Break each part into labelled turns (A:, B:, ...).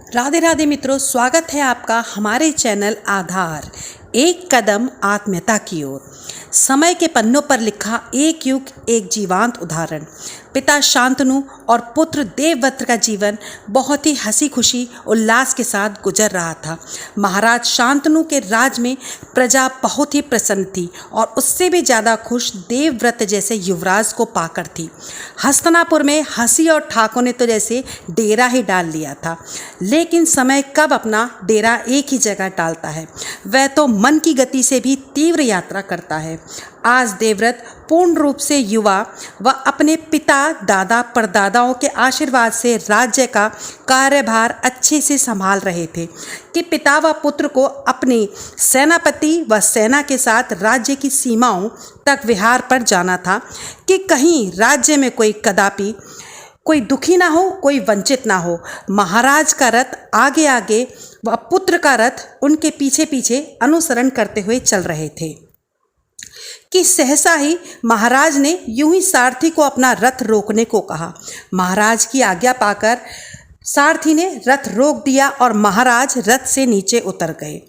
A: राधे राधे मित्रों, स्वागत है आपका हमारे चैनल आधार एक कदम आत्मीयता की ओर। समय के पन्नों पर लिखा एक युग एक जीवंत उदाहरण। पिता शांतनु और पुत्र देवव्रत का जीवन बहुत ही हंसी खुशी उल्लास के साथ गुजर रहा था। महाराज शांतनु के राज में प्रजा बहुत ही प्रसन्न थी और उससे भी ज़्यादा खुश देवव्रत जैसे युवराज को पाकर थी। हस्तिनापुर में हंसी और ठाकुर ने तो जैसे डेरा ही डाल लिया था, लेकिन समय कब अपना डेरा एक ही जगह डालता है, वह तो मन की गति से भी तीव्र यात्रा करता है। आज देवव्रत पूर्ण रूप से युवा व अपने पिता दादा परदादाओं के आशीर्वाद से राज्य का कार्यभार अच्छे से संभाल रहे थे कि पिता व पुत्र को अपने सेनापति व सेना के साथ राज्य की सीमाओं तक विहार पर जाना था कि कहीं राज्य में कदापि कोई दुखी ना हो, कोई वंचित ना हो। महाराज का रथ आगे आगे व पुत्र का रथ उनके पीछे पीछे अनुसरण करते हुए चल रहे थे कि सहसा ही महाराज ने यूं ही सारथी को अपना रथ रोकने को कहा। महाराज की आज्ञा पाकर सारथी ने रथ रोक दिया और महाराज रथ से नीचे उतर गए।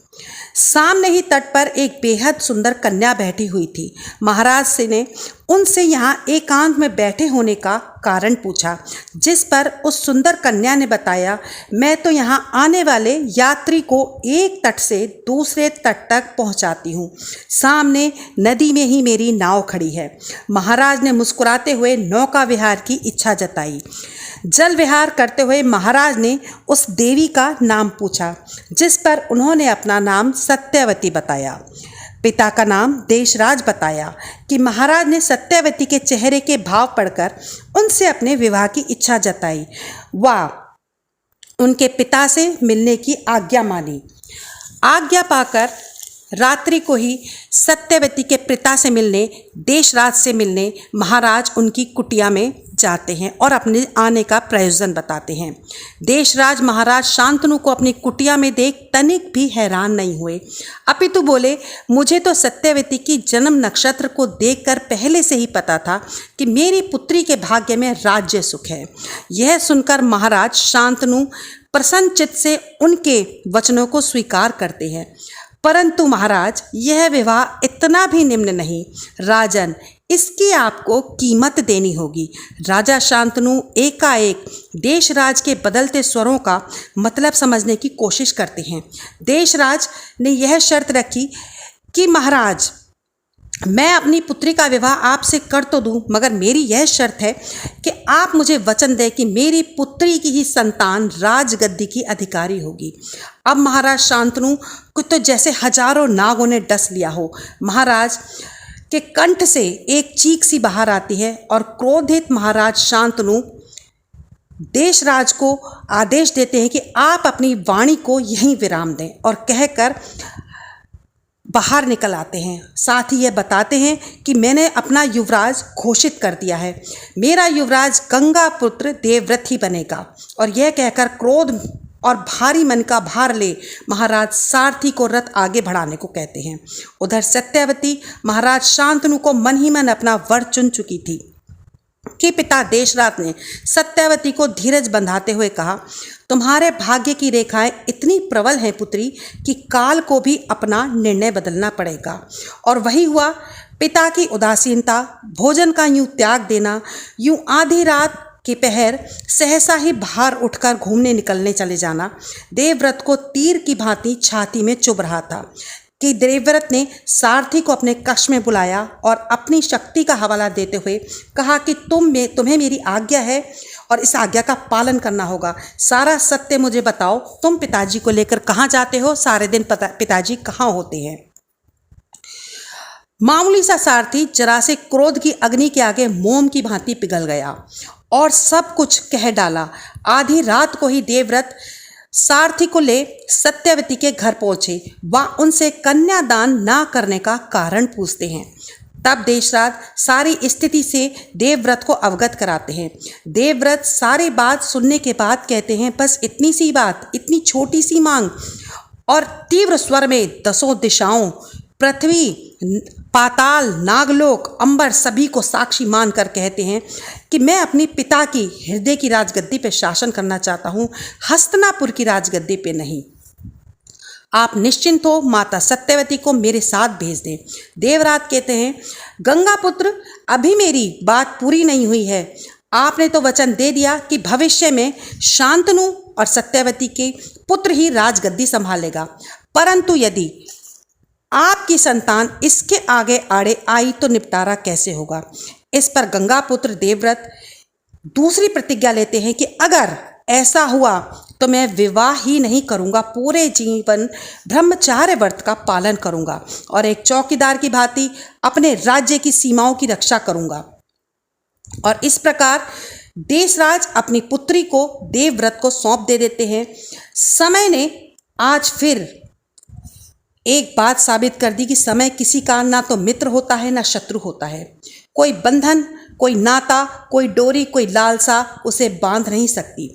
A: सामने ही तट पर एक बेहद सुंदर कन्या बैठी हुई थी। महाराज से ने उनसे यहाँ एकांत में बैठे होने का कारण पूछा, जिस पर उस सुंदर कन्या ने बताया, मैं तो यहाँ आने वाले यात्री को एक तट से दूसरे तट तक पहुँचाती हूँ। सामने नदी में ही मेरी नाव खड़ी है। महाराज ने मुस्कुराते हुए नौका विहार की इच्छा जताई। जल विहार करते हुए महाराज ने उस देवी का नाम पूछा, जिस पर उन्होंने अपना नाम सत्यवती बताया। पिता का नाम देशराज बताया कि महाराज ने सत्यवती के चेहरे के भाव पढ़कर उनसे अपने विवाह की इच्छा जताई व उनके पिता से मिलने की आज्ञा मानी। आज्ञा पाकर रात्रि को ही सत्यवती के पिता से मिलने, देशराज से मिलने महाराज उनकी कुटिया में जाते हैं और अपने आने का प्रयोजन बताते हैं। देशराज महाराज शांतनु को अपनी कुटिया में देख तनिक भी हैरान नहीं हुए, अपितु बोले, मुझे तो सत्यवती की जन्म नक्षत्र को देखकर पहले से ही पता था कि मेरी पुत्री के भाग्य में राज्य सुख है। यह सुनकर महाराज शांतनु प्रसन्नचित्त से उनके वचनों को स्वीकार करते हैं। परंतु महाराज, यह विवाह इतना भी निम्न नहीं। राजन, इसकी आपको कीमत देनी होगी। राजा शांतनु एकाएक देशराज के बदलते स्वरों का मतलब समझने की कोशिश करते हैं। देशराज ने यह शर्त रखी कि महाराज, मैं अपनी पुत्री का विवाह आपसे कर तो दूं, मगर मेरी यह शर्त है कि आप मुझे वचन दें कि मेरी पुत्री की ही संतान राजगद्दी की अधिकारी होगी। अब महाराज शांतनु को तो जैसे हजारों नागों ने डस लिया हो। महाराज के कंठ से एक चीख सी बाहर आती है और क्रोधित महाराज शांतनु देशराज को आदेश देते हैं कि आप अपनी वाणी को यहीं विराम दें, और कहकर बाहर निकल आते हैं। साथ ही यह बताते हैं कि मैंने अपना युवराज घोषित कर दिया है, मेरा युवराज गंगा पुत्र देवव्रत ही बनेगा। और यह कहकर क्रोध और भारी मन का भार ले महाराज सारथी को रथ आगे बढ़ाने को कहते हैं। उधर सत्यवती महाराज शांतनु को मन ही मन अपना वर चुन चुकी थी कि पिता देशराज ने सत्यवती को धीरज बंधाते हुए कहा, तुम्हारे भाग्य की रेखाएं इतनी प्रबल हैं पुत्री कि काल को भी अपना निर्णय बदलना पड़ेगा। और वही हुआ। पिता की उदासीनता, भोजन का यूं त्याग देना, यूं आधी रात के पहर सहसा ही बाहर उठकर घूमने निकलने चले जाना देवव्रत को तीर की भांति छाती में चुभ रहा था कि देवव्रत ने सारथी को अपने कक्ष में बुलाया और अपनी शक्ति का हवाला देते हुए कहा कि तुम्हें मेरी आज्ञा है और इस आज्ञा का पालन करना होगा। सारा सत्य मुझे बताओ, तुम पिताजी को लेकर कहाँ जाते हो? सारे दिन पिताजी कहाँ होते हैं? मामूली सा सारथी जरा से क्रोध की अग्नि के आगे मोम की भांति पिघल गया और सब कुछ कह डाला। आधी रात को ही देवव्रत सारथी को ले सत्यवती के घर पहुंचे व उनसे कन्यादान ना करने का कारण पूछते हैं। तब देशराज सारी स्थिति से देवव्रत को अवगत कराते हैं। देवव्रत सारी बात सुनने के बाद कहते हैं, बस इतनी सी बात, इतनी छोटी सी मांग, और तीव्र स्वर में दसों दिशाओं पृथ्वी, पाताल, नागलोक, अंबर सभी को साक्षी मानकर कहते हैं कि मैं अपनी पिता की हृदय की राजगद्दी पे शासन करना चाहता हूँ, हस्तिनापुर की राजगद्दी पे नहीं। आप निश्चिंत हो, माता सत्यवती को मेरे साथ भेज दें। देवराज कहते हैं, गंगा पुत्र, अभी मेरी बात पूरी नहीं हुई है। आपने तो वचन दे दिया कि भविष्य में शांतनु और सत्यवती के पुत्र ही राजगद्दी संभालेगा, परंतु यदि आपकी संतान इसके आगे आड़े आई तो निपटारा कैसे होगा। इस पर गंगा पुत्र देवव्रत दूसरी प्रतिज्ञा लेते हैं कि अगर ऐसा हुआ तो मैं विवाह ही नहीं करूंगा, पूरे जीवन ब्रह्मचार्य व्रत का पालन करूंगा और एक चौकीदार की भांति अपने राज्य की सीमाओं की रक्षा करूंगा। और इस प्रकार देशराज अपनी पुत्री को देवव्रत को सौंप दे देते हैं। समय ने आज फिर एक बात साबित कर दी कि समय किसी का ना तो मित्र होता है ना शत्रु होता है। कोई बंधन, कोई नाता, कोई डोरी, कोई लालसा उसे बांध नहीं सकती।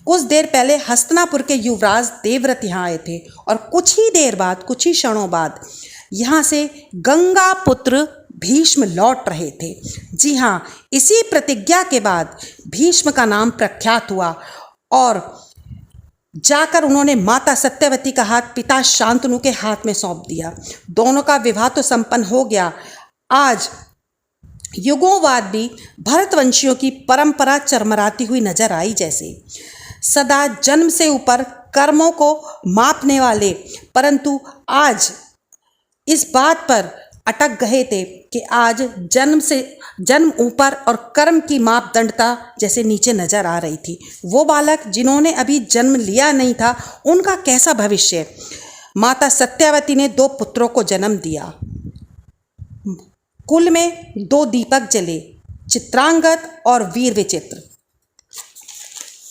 A: कुछ देर पहले हस्तिनापुर के युवराज देवव्रत यहाँ आए थे और कुछ ही देर बाद, कुछ ही क्षणों बाद यहाँ से गंगा पुत्र भीष्म लौट रहे थे। जी हाँ, इसी प्रतिज्ञा के बाद भीष्म का नाम प्रख्यात हुआ और जाकर उन्होंने माता सत्यवती का हाथ पिता शांतनु के हाथ में सौंप दिया। दोनों का विवाह तो संपन्न हो गया। आज युगों बाद भी भरतवंशियों की परंपरा चरमराती हुई नजर आई, जैसे सदा जन्म से ऊपर कर्मों को मापने वाले, परंतु आज इस बात पर अटक गए थे कि आज जन्म ऊपर और कर्म की मापदंडता जैसे नीचे नजर आ रही थी। वो बालक जिन्होंने अभी जन्म लिया नहीं था, उनका कैसा भविष्य। माता सत्यवती ने 2 पुत्रों को जन्म दिया। कुल में 2 दीपक जले, चित्रांगद और वीर विचित्र।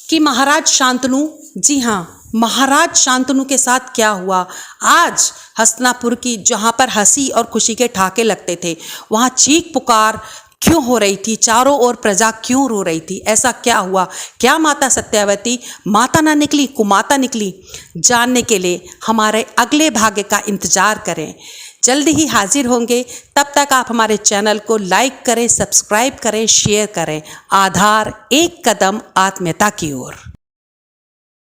A: कि महाराज शांतनु, जी हाँ, महाराज शांतनु के साथ क्या हुआ। आज हस्तिनापुर की जहाँ पर हंसी और खुशी के ठहाके लगते थे, वहाँ चीख पुकार क्यों हो रही थी, चारों ओर प्रजा क्यों रो रही थी। ऐसा क्या हुआ। क्या माता सत्यवती माता ना निकली, कुमाता निकली। जानने के लिए हमारे अगले भाग्य का इंतजार करें। जल्दी ही हाजिर होंगे। तब तक आप हमारे चैनल को लाइक करें, सब्सक्राइब करें, शेयर करें। आधार, एक कदम आत्मीयता की ओर।